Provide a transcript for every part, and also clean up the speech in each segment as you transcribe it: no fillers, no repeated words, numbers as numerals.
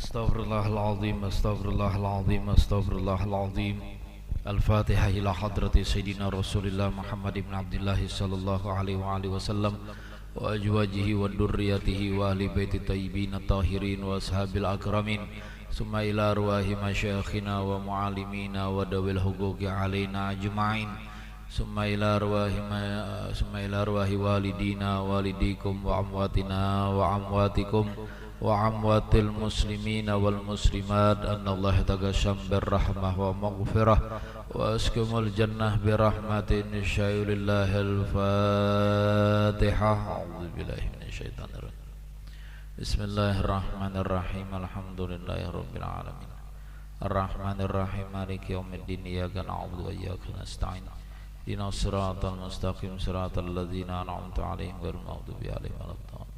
Astaghfirullahaladzim, astaghfirullahaladzim, astaghfirullahaladzim. Al-Fatihah ila hadrati Sayyidina Rasulillah Muhammad ibn Abdullah sallallahu alaihi wa alihi wasallam wa ajwajihi wa durriyatihi wa ahli baiti tayyibin at-tahirin wa ashabil akramin. Summa ila arwahi masyayikhina wa muallimina wa dawil huquqi alaina ajma'in. Summa ila arwahi walidina walidikum wa amwatina wa amwatikum wa amwatil muslimina wal muslimat annallaha tagasham birrahmah wa maghfirah wa askumul jannah birahmatin insya'illahil fatihah. A'udzu billahi minasyaitonir rajim. Bismillahirrahmanirrahim. Alhamdulillahi rabbil alamin. Arrahmanir rahim. Maliki yaumiddin. Iyyaka na'budu wa iyyaka nasta'in. Ihdinas siratal mustaqim. Siratal ladzina an'amta 'alaihim ghairil maghdubi 'alaihim waladdallin.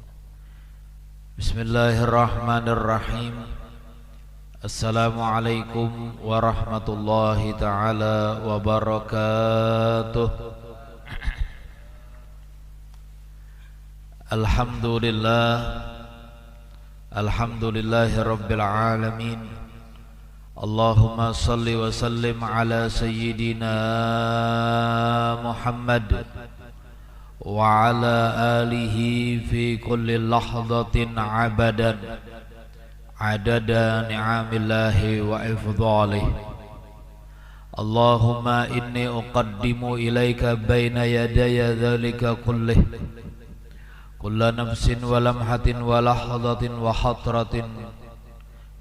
Bismillahirrahmanirrahim. Assalamualaikum warahmatullahi ta'ala wabarakatuh. Alhamdulillah, alhamdulillahi rabbil alamin. Allahumma salli wa sallim ala sayyidina Muhammad wa ala alihi fi kulli lahzatin abadan adada ni'amillahi wa ifdalihi. Allahumma inni uqaddimu ilaika baina yadaya dhalika kullih kulla nafsin wa lamhatin wa lahzatin wa hatratin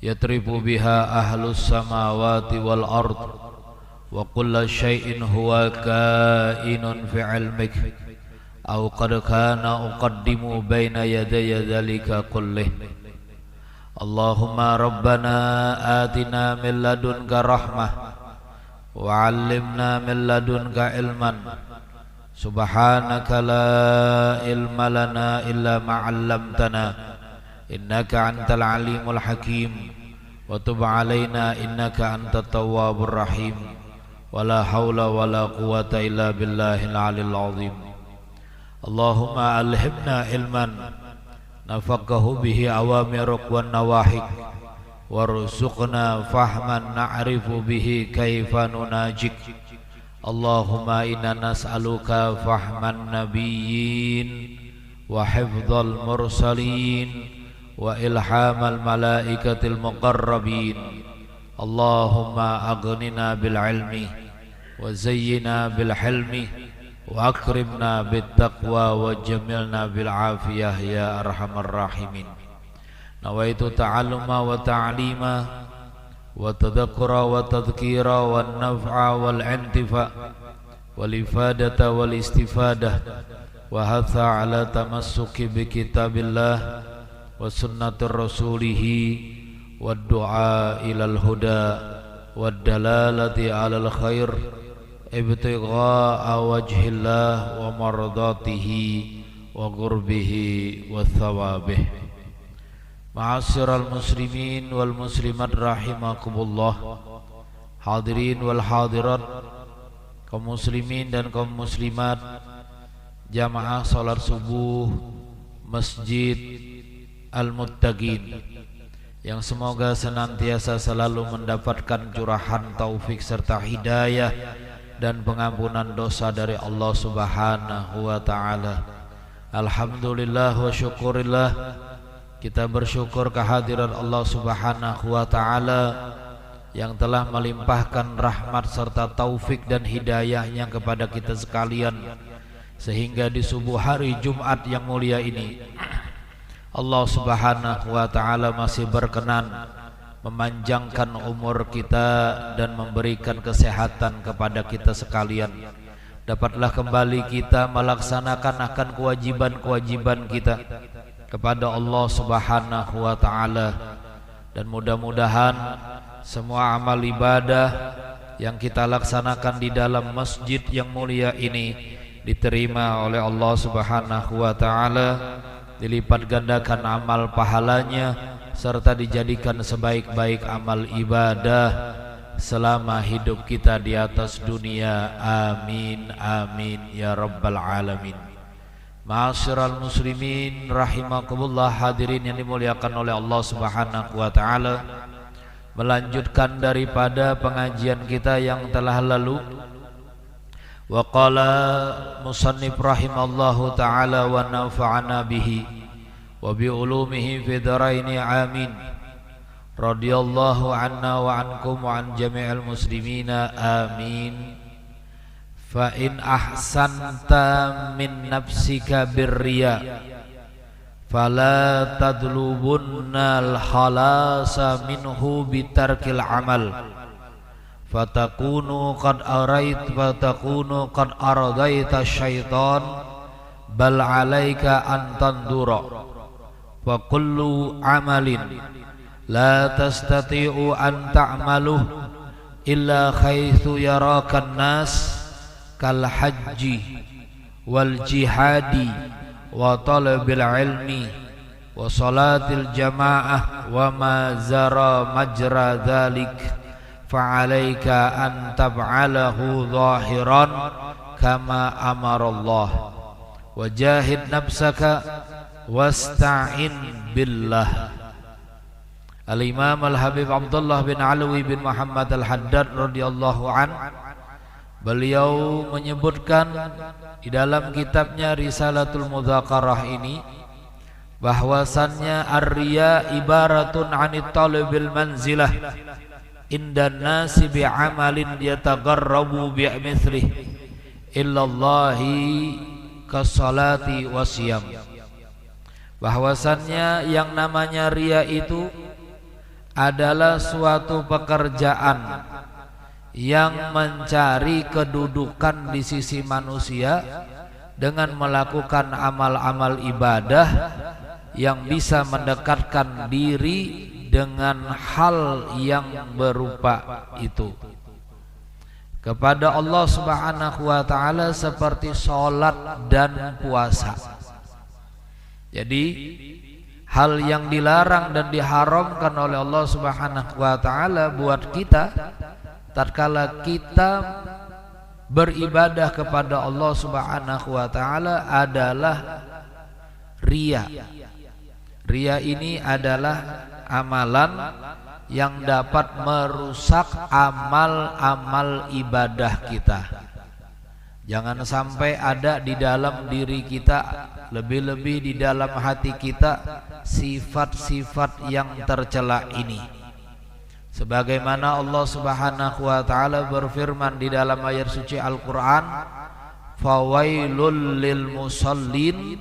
yatribu biha ahlus samawati wal ard wa kulla syai'in huwa kainun fi ilmik aw qad kana uqaddimu baina yadaya dhalika kullih. Allahumma rabbana atina min ladunka rahmah wa 'allimna min ladunka ilman. Subhanaka la ilma lana illa ma 'allamtana innaka antal alimul hakim wa tub 'alaina innaka antat tawwabur rahim. Wala haula wala quwwata illa billahil 'aliyyil 'azim. Allahumma alhimna ilman nafaqahu bihi awamiruk wan nawahik warzuqna fahman na'rifu bihi kaifa nunajik. Allahumma inna nas'aluka fahman nabiyyin wa hifdzal mursalin wa ilhamal malaikatil muqarrabin. Allahumma aghnina bil ilmi wa zayyina bil hilmi wa akrimna bit taqwa wa jamilna bil afiyah ya arhamar rahimin. Nawaitu ta'alluma wa ta'lima wa tadhakkura wa tadhkira wa naf'a wal intifa wal ifadata wal istifadah wa hatha ala tamassuki bi kitabillah wa sunnatir rasulih wa du'a ilal huda wa dalalati alal khair ibtigha'a wajhillah wa mardatihi wa qurbihi wa thawabih. Ma'asyiral muslimin wal muslimat rahimakumullah, hadirin wal hadirat, kaum muslimin dan kaum muslimat, jamaah salat subuh Masjid Al-Muttaqin yang semoga senantiasa selalu mendapatkan curahan taufik serta hidayah dan pengampunan dosa dari Allah Subhanahu wa ta'ala. Alhamdulillah wa syukurillah, kita bersyukur kehadiran Allah Subhanahu wa ta'ala yang telah melimpahkan rahmat serta taufik dan hidayahnya kepada kita sekalian, sehingga di subuh hari Jumat yang mulia ini Allah Subhanahu wa ta'ala masih berkenan memanjangkan umur kita dan memberikan kesehatan kepada kita sekalian. Dapatlah kembali kita melaksanakan akan kewajiban-kewajiban kita kepada Allah Subhanahu wa ta'ala, dan mudah-mudahan semua amal ibadah yang kita laksanakan di dalam masjid yang mulia ini diterima oleh Allah Subhanahu wa ta'ala, dilipat gandakan amal pahalanya serta dijadikan sebaik-baik amal ibadah selama hidup kita di atas dunia. Amin amin ya rabbal alamin. Ma'asyiral muslimin rahimakumullah, hadirin yang dimuliakan oleh Allah Subhanahu wa taala. Melanjutkan daripada pengajian kita yang telah lalu. Wa qala musannif rahimallahu taala wa nafa'ana bihi wa bi ulumihi fi dharaini amin. Radhiyallahu anna wa ankum wa an jami'il muslimina amin. Fa in ahsanta min nafsika birriya fala tadlubunna al-khalasa minhu bitarkil amal fatakunu qad aradaita syaitan bal alaika an tandura wa kullu amalin la tastati'u an ta'maluh illa khaithu yarakan nas kal hajji wal jihadi wa talabil ilmi wa salatil jamaah wa ma zara majra dhalik fa alayka an tab'alahu zahiran kama amarallah wa jahid nafsaka wasta'in billah. Al-Imam Al-Habib Abdullah bin Alwi bin Muhammad Al-Haddad radhiyallahu an, beliau menyebutkan di dalam kitabnya Risalatul Mudzakarah ini bahwasannya ar-riya ibaratun 'anit talabil manzilah indan nasi bi'amalin yatagharrabu bi'mithlih illallahi kasalati wasiyam. Bahwasannya yang namanya riya itu adalah suatu pekerjaan yang mencari kedudukan di sisi manusia dengan melakukan amal-amal ibadah yang bisa mendekatkan diri dengan hal yang berupa itu kepada Allah Subhanahu wa taala, seperti sholat dan puasa. Jadi hal yang dilarang dan diharamkan oleh Allah Subhanahu wa taala buat kita tatkala kita beribadah kepada Allah Subhanahu wa taala adalah riya. Riya ini adalah amalan yang dapat merusak amal-amal ibadah kita. Jangan sampai ada di dalam diri kita, lebih-lebih di dalam hati kita, sifat-sifat yang tercela ini. Sebagaimana Allah Subhanahu wa taala berfirman di dalam ayat suci Al-Qur'an, fawailul lil musallin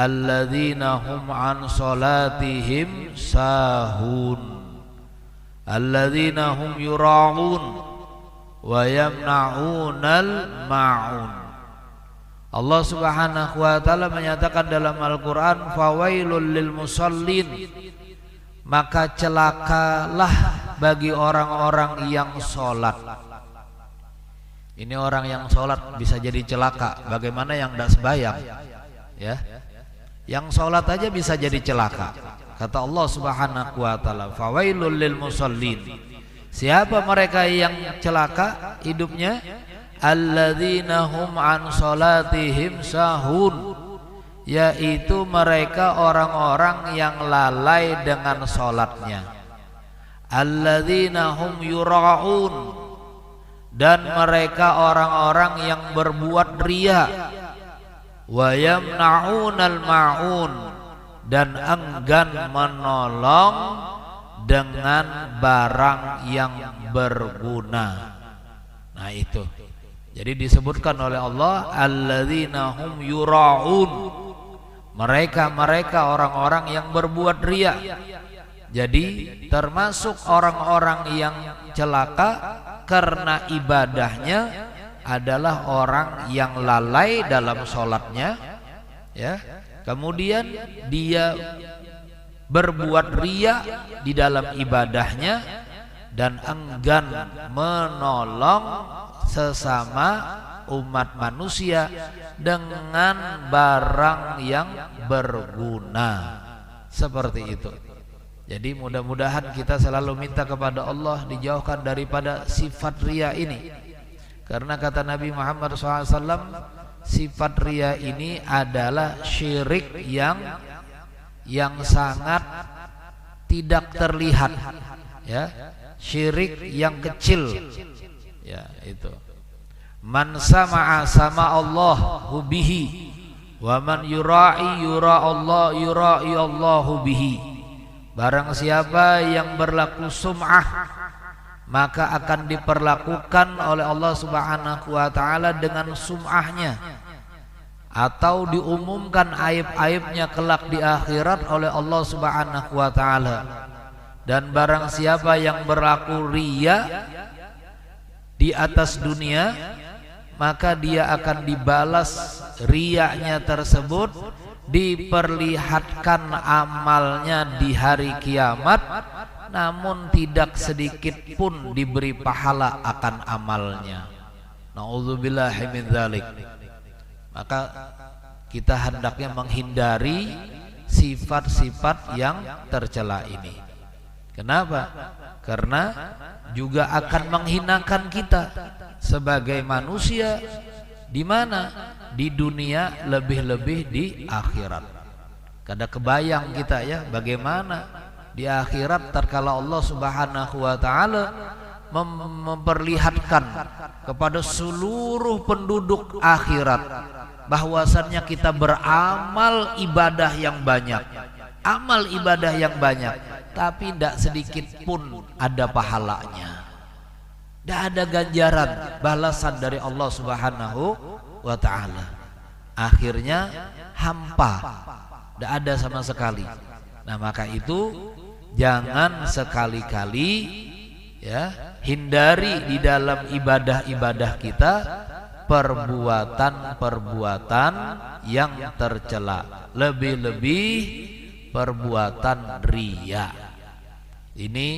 alladzina hum an salatihim sahun alladzina hum yura'un wa yamna'unal ma'un. Allah Subhanahu wa taala menyatakan dalam Al-Qur'an, fawailul lil musallin, maka celakalah bagi orang-orang yang sholat. Ini orang yang sholat bisa jadi celaka, bagaimana yang tidak sembahyang? Ya, yang sholat aja bisa jadi celaka. Kata Allah Subhanahu wa taala, fawailul lil musallin. Siapa mereka yang celaka hidupnya? Alladzina hum an salatihim sahun, yaitu mereka orang-orang yang lalai dengan sholatnya. Alladzina hum yura'un, dan mereka orang-orang yang berbuat riya. Wa yamna'unal ma'un, dan enggan menolong dengan barang yang berguna. Nah itu, jadi disebutkan oleh Allah alladzina hum yura'un, mereka orang-orang yang berbuat riya. Jadi termasuk orang-orang yang celaka karena ibadahnya adalah orang yang lalai dalam sholatnya, ya. Kemudian dia berbuat riya di dalam ibadahnya dan enggan menolong sesama umat manusia dengan barang yang berguna. Seperti itu. Jadi mudah-mudahan kita selalu minta kepada Allah dijauhkan daripada sifat riya ini. Karena kata Nabi Muhammad SAW, sifat riya ini adalah syirik yang sangat tidak terlihat, ya, syirik yang kecil, ya, itu. Man sama'a sama Allahu bihi wa man yura'i yura'i Allahu bihi. Barang siapa yang berlaku sum'ah, maka akan diperlakukan oleh Allah Subhanahu wa taala dengan sum'ahnya, atau diumumkan aib-aibnya kelak di akhirat oleh Allah Subhanahu wa taala. Dan barang siapa yang berlaku riya di atas dunia, maka dia akan dibalas riyanya tersebut, diperlihatkan amalnya di hari kiamat, namun tidak sedikit pun diberi pahala akan amalnya. Na'udzubillahi min dzalik. Maka kita hendaknya menghindari sifat-sifat yang tercela ini. Kenapa? Karena juga akan menghinakan kita sebagai manusia, di mana di dunia, lebih-lebih di akhirat. Kada kebayang kita, ya, bagaimana di akhirat tatkala Allah Subhanahu wa taala memperlihatkan kepada seluruh penduduk akhirat bahwasannya kita beramal ibadah yang banyak, amal ibadah yang banyak, tapi tidak sedikit pun ada pahalanya, tidak ada ganjaran balasan dari Allah Subhanahu wa ta'ala. Akhirnya hampa, tidak ada sama sekali. Nah, maka itu jangan sekali-kali, ya, hindari di dalam ibadah-ibadah kita perbuatan-perbuatan yang tercela, lebih-lebih perbuatan riya. Ini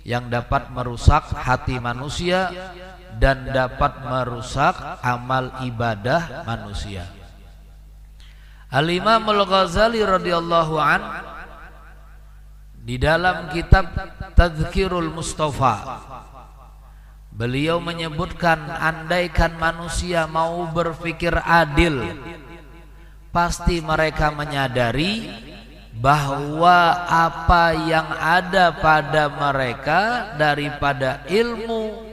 yang dapat merusak hati manusia dan dapat merusak amal ibadah manusia. Al-Imam Al-Ghazali radhiyallahu an di dalam kitab Tadhkirul Mustafa, beliau menyebutkan, andaikan manusia mau berpikir adil, pasti mereka menyadari bahwa apa yang ada pada mereka daripada ilmu,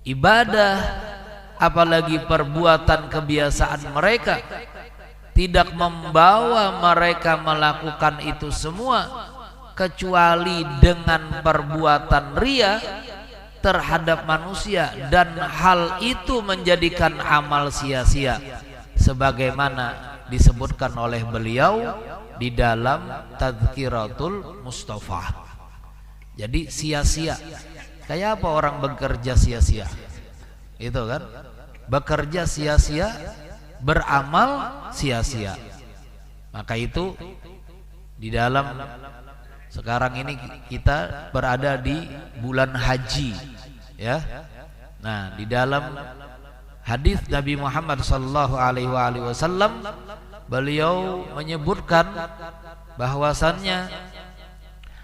ibadah, apalagi perbuatan kebiasaan mereka, tidak membawa mereka melakukan itu semua kecuali dengan perbuatan riya terhadap manusia, dan hal itu menjadikan amal sia-sia, sebagaimana disebutkan oleh beliau di dalam Tadhkiratul Mustafa. Jadi sia-sia. Kayak apa orang bekerja sia-sia? Itu kan, bekerja sia-sia, beramal sia-sia. Maka itu di dalam sekarang ini kita berada di bulan haji, ya. Nah, di dalam hadis Nabi Muhammad sallallahu alaihi wasallam, beliau menyebutkan bahwasannya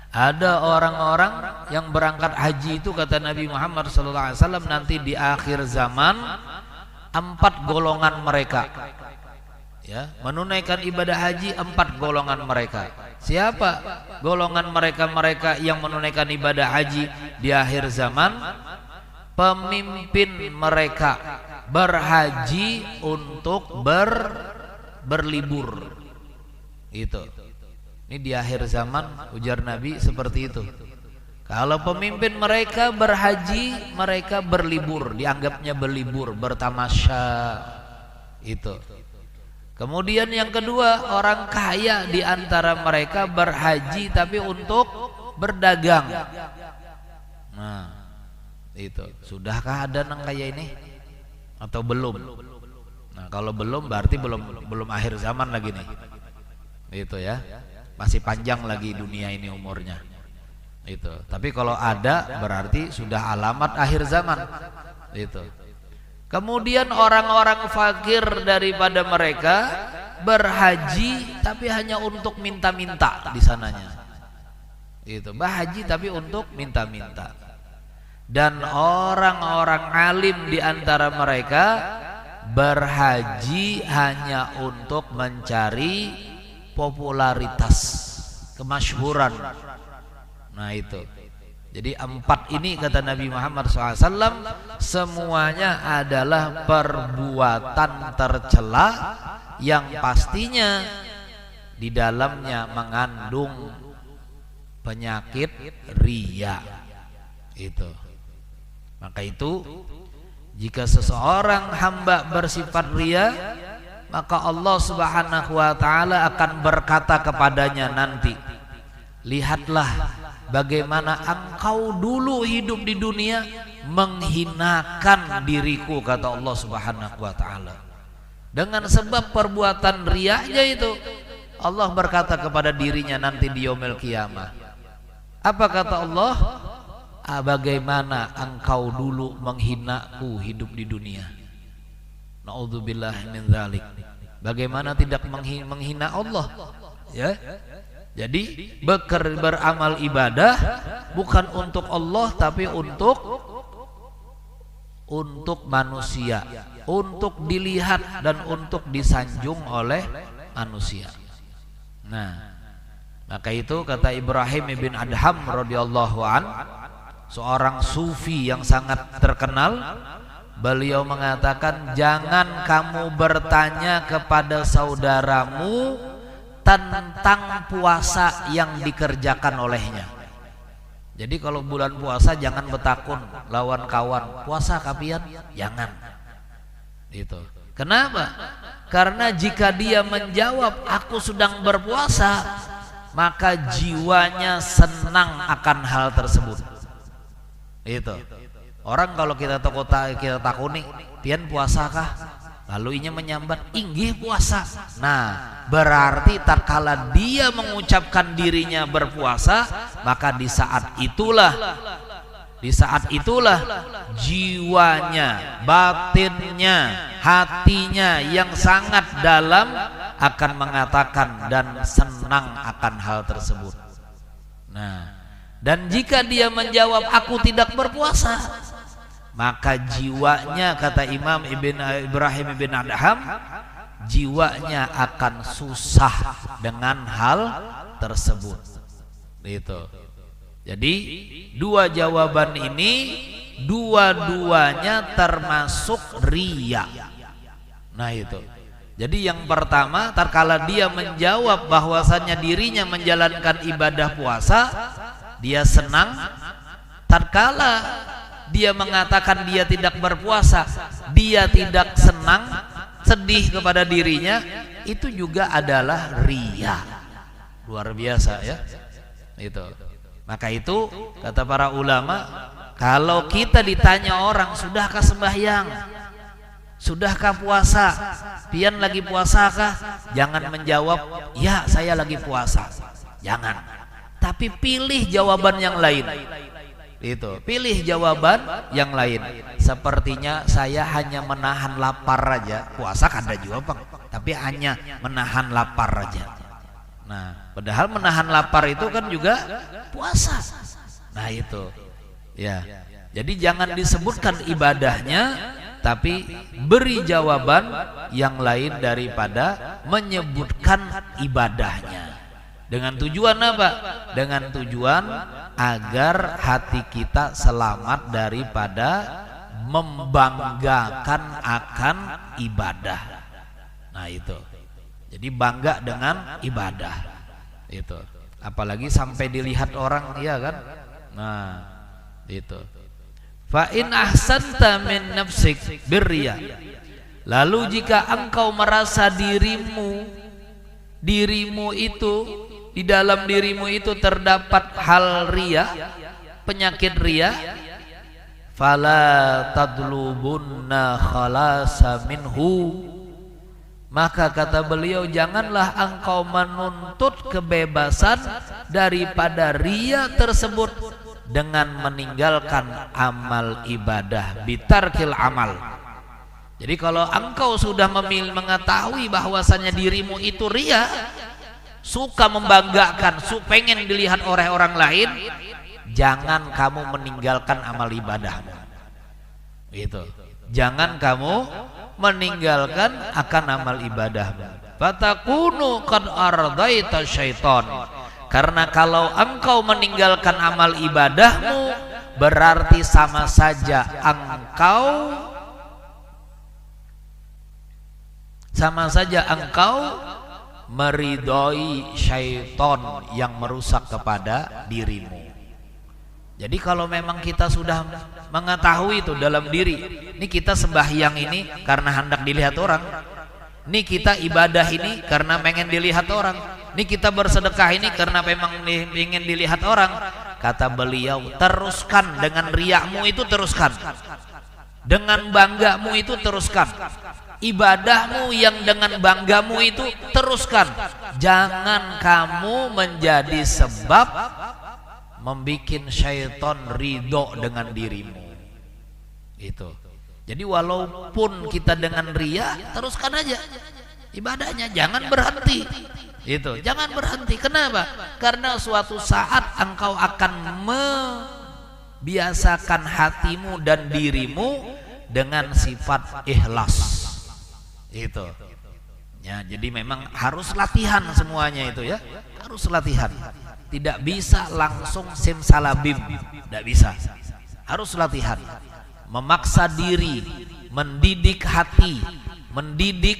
ada orang-orang yang berangkat haji itu, kata Nabi Muhammad sallallahu alaihi wasallam, nanti di akhir zaman 4 golongan mereka, ya, menunaikan ibadah haji 4 golongan mereka. Siapa golongan mereka yang menunaikan ibadah haji di akhir zaman? Pemimpin mereka berhaji untuk berlibur. Itu. Ini di akhir zaman, ujar Nabi seperti itu. Kalau pemimpin mereka berhaji, mereka berlibur, dianggapnya berlibur, bertamasya. Itu. Kemudian yang kedua, orang kaya di antara mereka berhaji tapi untuk berdagang. Nah, itu. Sudahkah ada yang kaya ini? Atau belum? Nah, kalau belum berarti belum akhir zaman lagi nih. Itu, ya. Masih panjang lagi dunia ini umurnya. Itu. Tapi kalau ada berarti sudah alamat akhir zaman. Itu. Kemudian orang-orang fakir daripada mereka berhaji tapi hanya untuk minta-minta di sananya. Itu, berhaji tapi untuk minta-minta. Dan orang-orang alim di antara mereka berhaji hanya untuk mencari popularitas, kemasyhuran. Nah itu. Jadi 4 ini kata Nabi Muhammad SAW semuanya adalah perbuatan tercela yang pastinya di dalamnya mengandung penyakit riya. Itu. Maka itu jika seseorang hamba bersifat riya, maka Allah Subhanahu wa taala akan berkata kepadanya nanti, lihatlah bagaimana engkau dulu hidup di dunia menghinakan diriku, kata Allah Subhanahu wa taala. Dengan sebab perbuatan riyanya itu, Allah berkata kepada dirinya nanti di yaumil qiyamah. Apa kata Allah? Bagaimana engkau dulu menghinaku hidup di dunia. Na'udzubillah min dzalik. Bagaimana tidak menghina Allah? Ya. Jadi beramal ibadah bukan untuk Allah tapi untuk manusia, untuk dilihat dan untuk disanjung oleh manusia. Nah, maka itu kata Ibrahim ibn Adham radhiyallahu an, seorang sufi yang sangat terkenal, beliau mengatakan, jangan kamu bertanya kepada saudaramu tentang puasa yang dikerjakan olehnya. Jadi kalau bulan puasa jangan betakun lawan kawan, puasa kapian, jangan. Itu. Kenapa? Karena jika dia menjawab aku sedang berpuasa, maka jiwanya senang akan hal tersebut. Itu. Orang kalau kita takuni, pian puasakah? Lalu inya menyambat, inggih puasa. Nah, berarti tatkala dia mengucapkan dirinya berpuasa, maka di saat itulah jiwanya, batinnya, hatinya yang sangat dalam akan mengatakan dan senang akan hal tersebut. Nah, dan jika dia menjawab aku tidak berpuasa, maka jiwanya, kata Imam Ibrahim ibn Adham, jiwanya akan susah dengan hal tersebut. Itu. Jadi dua jawaban ini dua-duanya termasuk riya. Nah itu. Jadi yang pertama, tatkala dia menjawab bahwasannya dirinya menjalankan ibadah puasa, dia senang. Tatkala dia mengatakan dia tidak berpuasa, dia tidak senang, sedih kepada dirinya, itu juga adalah riya. Luar biasa ya. Itu. Maka itu kata para ulama, kalau kita ditanya orang, sudahkah sembahyang? Sudahkah puasa? Pian lagi puasakah? Jangan menjawab, ya saya lagi puasa. Jangan. Tapi pilih jawaban yang lain. Itu, pilih jawaban yang lain. Sepertinya saya hanya menahan lapar aja. Puasa kan ada juga Bang, tapi hanya menahan lapar aja. Nah, padahal menahan lapar itu kan juga puasa. Nah itu, ya. Jadi jangan disebutkan ibadahnya, tapi beri jawaban yang lain daripada menyebutkan ibadahnya. Dengan tujuan apa? Dengan tujuan agar hati kita selamat daripada membanggakan akan ibadah. Nah itu. Jadi bangga dengan ibadah. Itu. Apalagi sampai dilihat orang, ya kan? Nah, itu. Fa in ahsanta min nafsik birriya. Lalu jika engkau merasa dirimu itu, di dalam dirimu itu terdapat hal riya, penyakit riya, fala tadlubunna khalasa minhu, maka kata beliau, janganlah engkau menuntut kebebasan daripada riya tersebut dengan meninggalkan amal ibadah, bitarkil amal. Jadi kalau engkau sudah mengetahui bahwasannya dirimu itu riya, suka membanggakan, pengen dilihat oleh orang lain, jangan kamu meninggalkan amal ibadahmu. Itu. Jangan kamu meninggalkan akan amal ibadahmu. Fatakunu qad ardaita syaiton. Karena kalau engkau meninggalkan amal ibadahmu, berarti sama saja engkau meridhoi syaiton yang merusak kepada dirimu. Jadi kalau memang kita sudah mengetahui itu dalam diri, ini kita sembahyang ini karena hendak dilihat orang, ini kita ibadah ini karena pengen dilihat orang, ini kita bersedekah ini karena memang ingin dilihat orang. Kata beliau, teruskan dengan riakmu itu, teruskan dengan banggamu itu, teruskan ibadahmu yang dengan banggamu itu, teruskan. Jangan kamu menjadi sebab membikin syaitan ridho dengan dirimu. Itu. Jadi walaupun kita dengan ria, teruskan aja ibadahnya, jangan berhenti. Itu, jangan berhenti. Kenapa? Karena suatu saat engkau akan membiasakan hatimu dan dirimu dengan sifat ikhlas. Itu. Ya, jadi memang harus latihan semuanya itu ya. Harus latihan. Tidak bisa langsung simsalabim, tidak bisa. Harus latihan, memaksa diri, mendidik hati, mendidik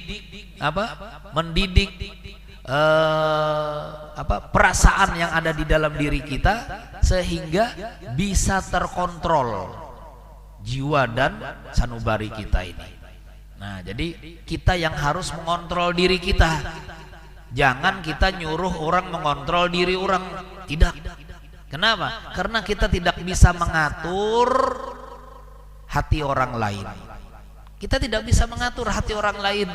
perasaan yang ada di dalam diri kita sehingga bisa terkontrol jiwa dan sanubari kita ini. Nah, jadi kita yang harus mengontrol diri kita. Jangan kita nyuruh orang mengontrol diri orang. Tidak. Kenapa? Karena kita tidak bisa mengatur hati orang lain. Kita tidak bisa mengatur hati orang lain.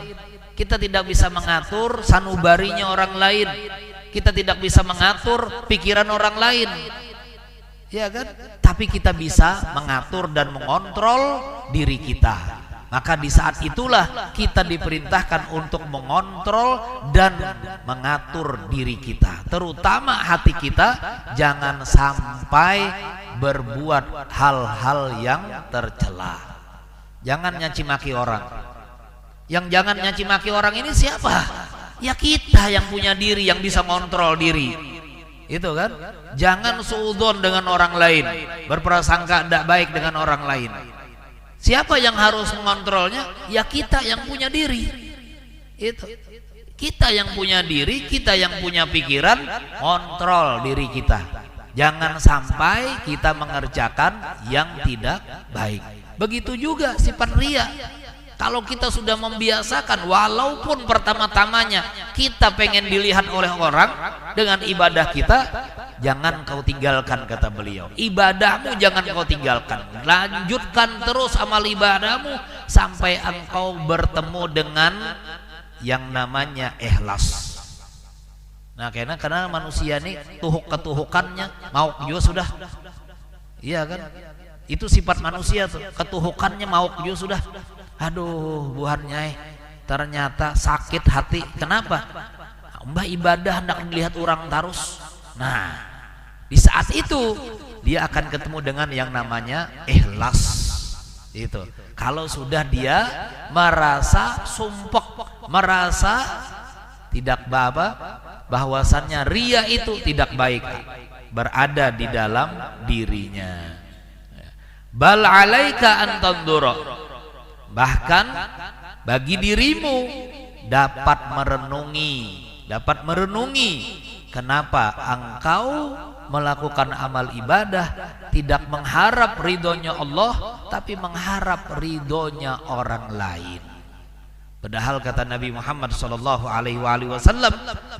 Kita tidak bisa mengatur sanubarinya orang lain. Kita tidak bisa mengatur pikiran orang lain. Ya kan? Tapi kita bisa mengatur dan mengontrol diri kita. Maka di saat itulah kita diperintahkan untuk mengontrol dan mengatur diri kita, terutama hati kita. Jangan sampai berbuat hal-hal yang tercela. Jangan nyaci maki orang. Yang jangan nyaci maki orang ini siapa? Ya kita yang punya diri, yang bisa mengontrol diri. Itu kan? Jangan suudzon dengan orang lain, berprasangka tidak baik dengan orang lain. Siapa yang harus mengontrolnya? Ya kita yang punya diri. Itu. Kita yang punya diri, kita yang punya pikiran, kontrol diri kita. Jangan sampai kita mengerjakan yang tidak baik. Begitu juga sifat riya. Kalau kita sudah membiasakan, walaupun pertama-tamanya kita pengen dilihat oleh orang dengan ibadah kita, jangan kau tinggalkan, kata beliau. Ibadahmu jangan kau tinggalkan. Lanjutkan terus amal ibadahmu sampai engkau bertemu dengan yang namanya ikhlas. Nah, karena manusia ini ketuhukannya mau juga sudah. Iya kan? Itu sifat manusia tuh, ketuhukannya mau juga sudah. Aduh, buhan Nyai, ternyata sakit hati. Kenapa? Mbah ibadah hendak melihat orang terus. Nah, di saat itu dia akan ketemu dengan yang namanya ikhlas. Itu. Kalau sudah dia merasa sumpek, merasa tidak bahwasannya ria itu tidak baik berada di dalam dirinya. Bal alaika an tandura. Bahkan bagi dirimu dapat merenungi kenapa engkau melakukan amal ibadah tidak mengharap ridhonya Allah, tapi mengharap ridhonya orang lain. Padahal kata Nabi Muhammad SAW,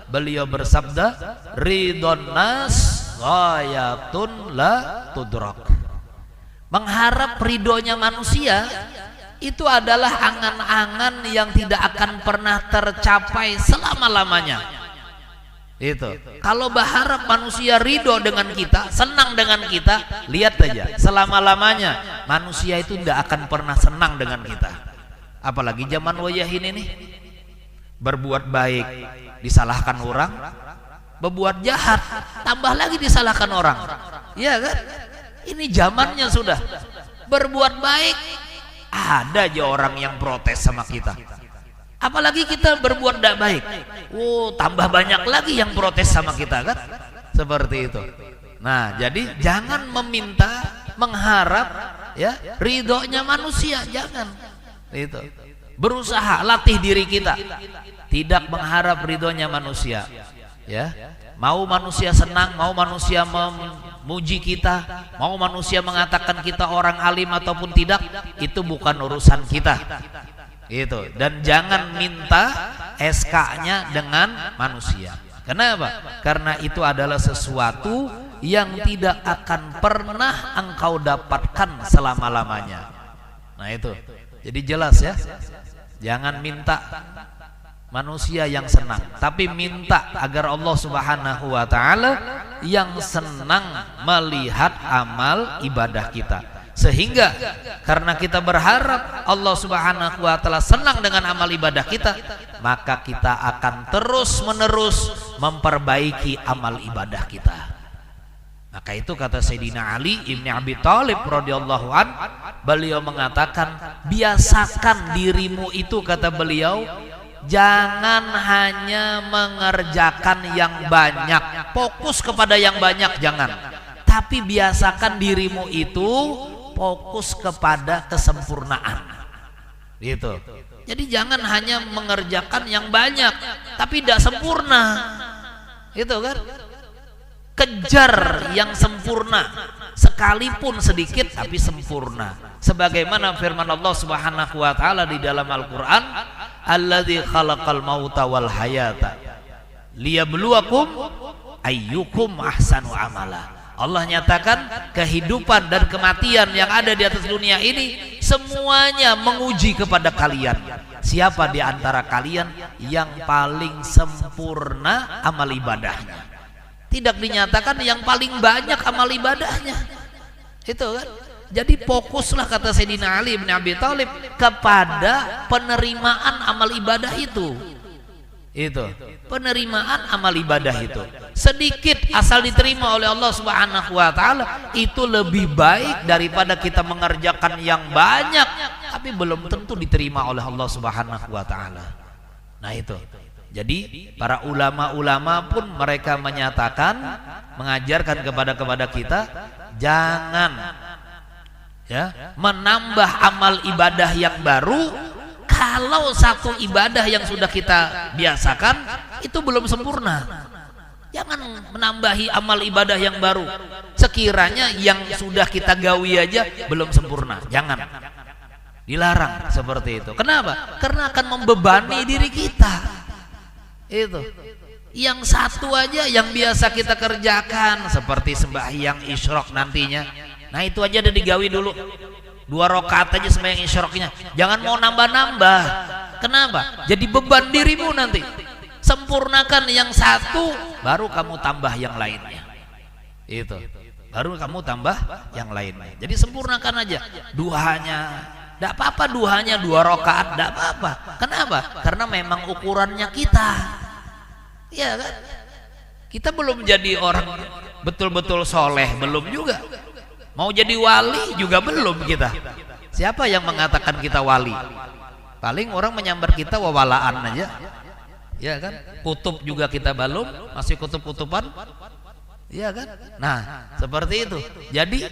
beliau bersabda, ridhon nas ghayatun la tudrak. Mengharap ridhonya manusia itu adalah angan-angan yang tidak akan pernah tercapai selama-lamanya. Itu. Kalau berharap manusia ridho dengan kita, senang dengan kita, lihat aja, selama-lamanya manusia itu tidak akan pernah senang dengan kita. Apalagi zaman wayahin ini, berbuat baik disalahkan orang, berbuat jahat tambah lagi disalahkan orang. Iya kan? Ini zamannya sudah berbuat baik ada aja orang yang protes sama kita. Apalagi kita berbuat tidak baik, tambah banyak lagi yang protes sama kita kan, seperti itu. Nah, jadi jangan meminta, mengharap ya ridhonya manusia, jangan. Itu. Berusaha latih diri kita, tidak mengharap ridhonya manusia. Ya, mau manusia senang, mau manusia memuji kita, mau manusia mengatakan kita orang alim ataupun tidak, itu bukan urusan kita. Itu. Dan jangan minta SK-nya dengan manusia. Kenapa? Karena itu adalah sesuatu yang tidak akan pernah engkau dapatkan selama-lamanya. Nah itu. Jadi jelas ya. Jangan minta manusia yang senang, tapi minta agar Allah Subhanahu wa taala yang senang melihat amal ibadah kita. Sehingga karena kita berharap Allah Subhanahu wa taala senang dengan amal ibadah kita, maka kita akan terus-menerus memperbaiki amal ibadah kita. Maka itu kata Sayyidina Ali ibn Abi Thalib radhiyallahu an, beliau mengatakan, biasakan dirimu itu, kata beliau, jangan hanya mengerjakan yang banyak, fokus kepada yang banyak jangan, tapi biasakan dirimu itu fokus kepada kesempurnaan. Gitu. Jadi jangan hanya mengerjakan yang banyak tapi tidak sempurna. Itu kan? Kejar yang sempurna, sekalipun sedikit tapi sempurna. Sebagaimana firman Allah Subhanahu wa taala di dalam Al-Qur'an, alladzi khalaqal mauta wal hayata liyabluwakum ayyukum ahsanu amala. Allah nyatakan kehidupan dan kematian yang ada di atas dunia ini semuanya menguji kepada kalian, siapa di antara kalian yang paling sempurna amal ibadahnya. Tidak dinyatakan yang paling banyak amal ibadahnya. Itu kan. Jadi fokuslah, kata Sayyidina Ali bin Abi Thalib, kepada penerimaan amal ibadah itu. Itu penerimaan amal ibadah itu. Sedikit asal diterima oleh Allah Subhanahu wa taala, itu lebih baik daripada kita mengerjakan yang banyak tapi belum tentu diterima oleh Allah Subhanahu wa taala. Nah itu. Jadi para ulama-ulama pun mereka menyatakan, mengajarkan kepada kita, jangan ya menambah amal ibadah yang baru kalau satu ibadah yang sudah kita biasakan itu belum sempurna. Jangan menambahi amal ibadah yang baru sekiranya yang sudah kita gawi aja belum sempurna. Jangan. Dilarang seperti itu. Kenapa? Karena akan membebani diri kita. Itu. Yang satu aja yang biasa kita kerjakan, seperti sembahyang isyraq nantinya. Nah itu aja udah digawi dulu. 2 rakaat aja sembahyang isyraqnya. Jangan mau nambah-nambah. Kenapa? Jadi beban dirimu nanti. Sempurnakan yang satu, baru kamu tambah yang lainnya. Itu. Baru kamu tambah yang lainnya. Jadi sempurnakan aja. Duhanya, tidak apa-apa, duhanya 2 rakaat, tidak apa-apa. Kenapa? Karena memang ukurannya kita. Ya kan? Kita belum jadi orang betul-betul soleh, belum juga. Mau jadi wali juga belum kita. Siapa yang mengatakan kita wali? Paling orang menyambar kita wawalaan aja. Ya kan? Kutub juga kita belum, masih kutub-kutuban. Ya kan? Nah, seperti itu. Jadi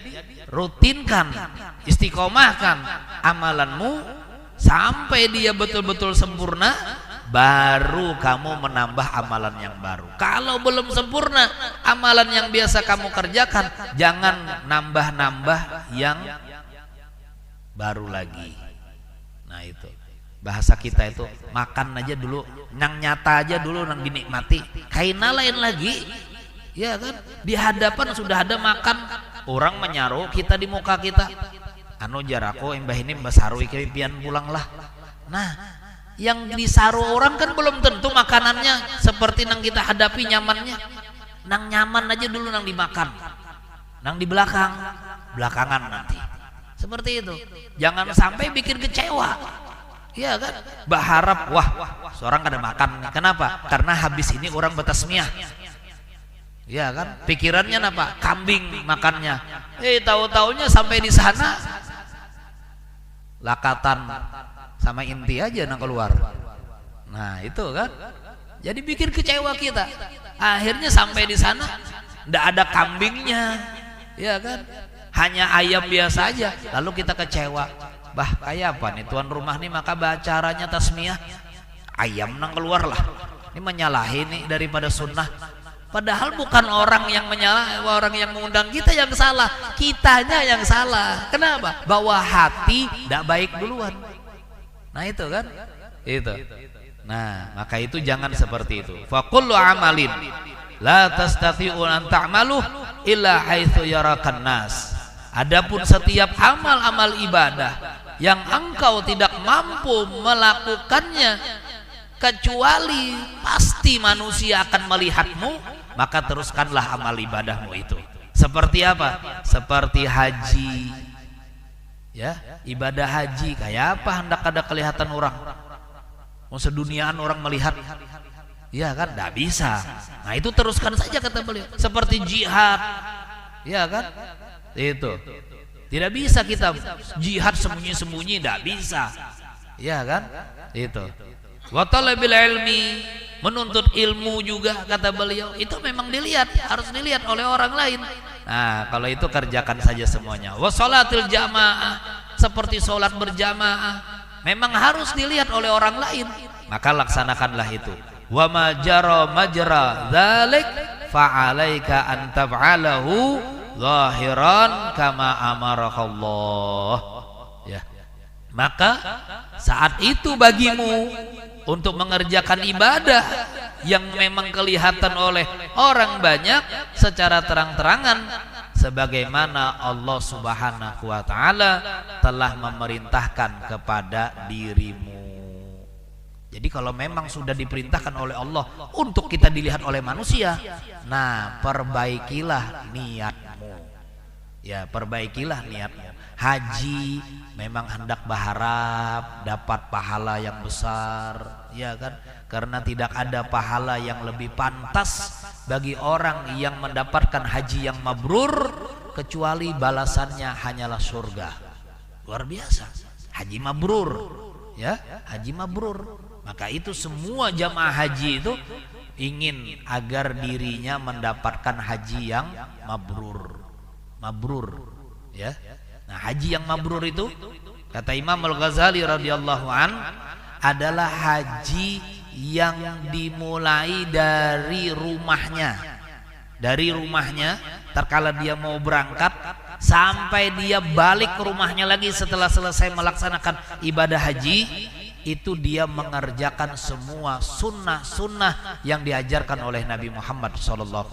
rutinkan, istiqomahkan amalanmu sampai dia betul-betul sempurna, baru kamu menambah amalan yang baru. Kalau belum sempurna amalan yang biasa kamu kerjakan, jangan nambah-nambah yang baru lagi. Nah itu bahasa kita itu, makan aja dulu, nang nyata aja dulu, nang dinikmati, kaina lain lagi. Ya kan, di hadapan sudah ada makan, orang menyaruh kita di muka kita, anu jarako embah ini mbah saru iki pian pulang lah. Nah yang disaruh orang kan belum tentu makanannya seperti nang kita hadapi nyamannya. Nang nyaman aja dulu nang dimakan, nang di belakangan nanti. Seperti itu. Jangan sampai bikin kecewa. Iya kan? Berharap wah seorang kada makan. Kenapa? Karena habis ini orang bertasmiyah. Iya kan? Pikirannya apa? Kambing makannya. Tahu-taunya sampai di sana lakatan sama inti aja nang keluar. Nah itu kan, jadi bikin kecewa kita. Akhirnya sampai di sana ndak ada kambingnya, ya kan, hanya ayam biasa aja. Lalu kita kecewa, bah kayak apa nih tuan rumah nih, maka acaranya tasmiyah ayam nang keluar lah. Ini menyalahi nih daripada sunnah. Padahal bukan orang yang menyalah, orang yang mengundang kita yang salah, kitanya yang salah. Kenapa? Bawa hati tidak baik duluan. Nah itu kan, itu. Nah maka itu jangan seperti itu. Fa kullu amalin la tastati'u an ta'maluh illa haitsu yarakan nas. Adapun setiap amal-amal ibadah yang engkau tidak mampu melakukannya kecuali pasti manusia akan melihatmu, maka teruskanlah amal ibadahmu itu. Seperti apa? Seperti haji, ya, ibadah haji kayak apa hendak ada kelihatan orang, mau seduniaan orang melihat, ya kan, tidak bisa. Nah itu teruskan saja kata beliau. Seperti jihad, ya kan, itu tidak bisa kita jihad sembunyi-sembunyi, tidak bisa, ya kan, itu. Wa talabil ilmi, menuntut ilmu juga kata beliau, itu memang dilihat, harus dilihat oleh orang lain. Nah kalau itu kerjakan saja semuanya. Wa sholatil jamaah, seperti sholat berjamaah, memang harus dilihat oleh orang lain, maka laksanakanlah itu. Wa majara majra dzalik fa alaika an tab'alahu zahiran kama amarakallah, ya. Maka saat itu bagimu untuk mengerjakan ibadah yang memang kelihatan oleh orang banyak secara terang-terangan, sebagaimana Allah Subhanahu wa ta'ala telah memerintahkan kepada dirimu. Jadi kalau memang sudah diperintahkan oleh Allah untuk kita dilihat oleh manusia, nah perbaikilah niatmu, ya, perbaikilah niatmu. Haji memang hendak berharap dapat pahala yang besar, ya kan, karena tidak ada pahala yang lebih pantas bagi orang yang mendapatkan haji yang mabrur kecuali balasannya hanyalah surga. Luar biasa, haji mabrur, ya, haji mabrur. Maka itu semua jamaah haji itu ingin agar dirinya mendapatkan haji yang mabrur, ya. Nah haji yang mabrur itu kata Imam Al-Ghazali radhiyallahu an adalah haji yang dimulai dari rumahnya, terkala dia mau berangkat sampai dia balik ke rumahnya lagi setelah selesai melaksanakan ibadah haji, itu dia mengerjakan semua sunnah-sunnah yang diajarkan oleh Nabi Muhammad SAW.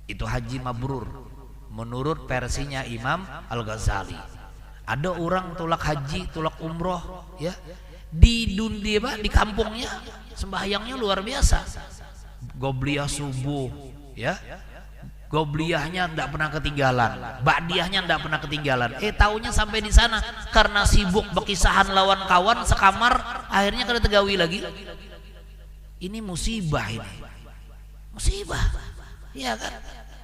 Itu haji mabrur menurut versinya Imam Al-Ghazali. Ada orang tolak haji, tolak umroh, ya, di dunia, di kampungnya sembahyangnya luar biasa, gobliyah subuh, ya, gobliyahnya tidak pernah ketinggalan, ba'diyahnya tidak pernah ketinggalan. Taunya sampai di sana karena sibuk berkisahan lawan kawan sekamar, akhirnya kada tegawi lagi. Ini musibah, ini musibah, ya kan.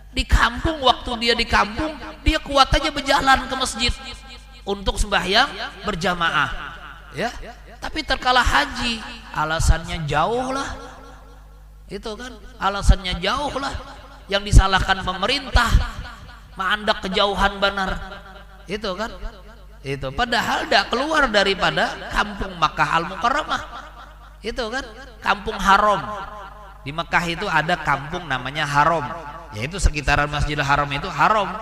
Di kampung, waktu dia di kampung, dia kuat aja berjalan ke masjid untuk sembahyang berjamaah, ya. Tapi terkala haji, alasannya jauh lah, itu kan, alasannya jauh lah. Yang disalahkan pemerintah, mandak kejauhan benar, itu kan, itu. Padahal tidak keluar daripada kampung Makkah Al-Mukarramah, itu kan, kampung haram. Di Mekah itu ada kampung namanya Haram, yaitu sekitaran Masjidil Haram itu haram,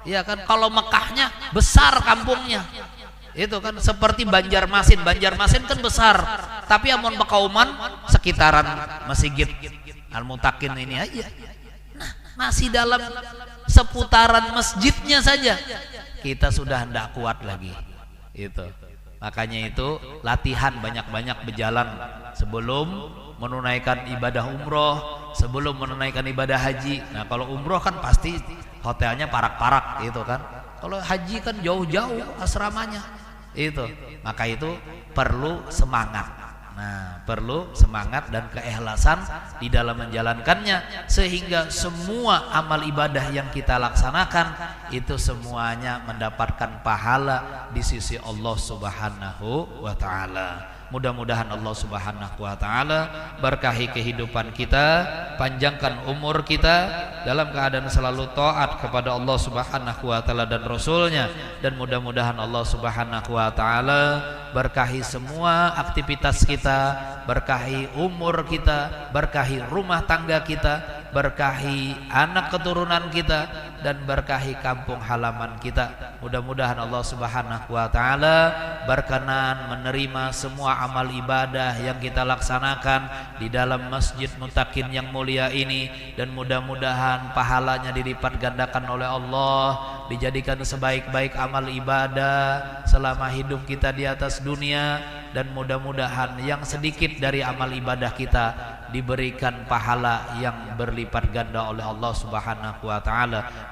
ya kan. Kalau Mekahnya besar kampungnya, itu kan, seperti Banjarmasin. Banjarmasin kan besar, tapi amun Bekauman sekitaran Masjid Al-Mutakin ini aja. Nah, masih dalam seputaran masjidnya saja kita sudah hendak kuat lagi, itu. Makanya itu latihan banyak-banyak berjalan sebelum menunaikan ibadah umroh, sebelum menunaikan ibadah haji. Nah kalau umroh kan pasti hotelnya parak-parak, gitu kan. Kalau haji kan jauh-jauh asramanya, itu. Maka itu perlu semangat, Nah, perlu semangat dan keikhlasan di dalam menjalankannya, sehingga semua amal ibadah yang kita laksanakan itu semuanya mendapatkan pahala di sisi Allah Subhanahu wa taala. Mudah-mudahan Allah Subhanahu wa taala berkahi kehidupan kita, panjangkan umur kita dalam keadaan selalu taat kepada Allah Subhanahu wa taala dan Rasulnya, dan mudah-mudahan Allah Subhanahu wa taala berkahi semua aktivitas kita, berkahi umur kita, berkahi rumah tangga kita, berkahi anak keturunan kita, dan berkahi kampung halaman kita. Mudah-mudahan Allah Subhanahu wa taala berkenan menerima semua amal ibadah yang kita laksanakan di dalam Masjid Muttaqin yang mulia ini, dan mudah-mudahan pahalanya dilipat gandakan oleh Allah, dijadikan sebaik-baik amal ibadah selama hidup kita di atas dunia, dan mudah-mudahan yang sedikit dari amal ibadah kita diberikan pahala yang berlipat ganda oleh Allah Subhanahu wa taala.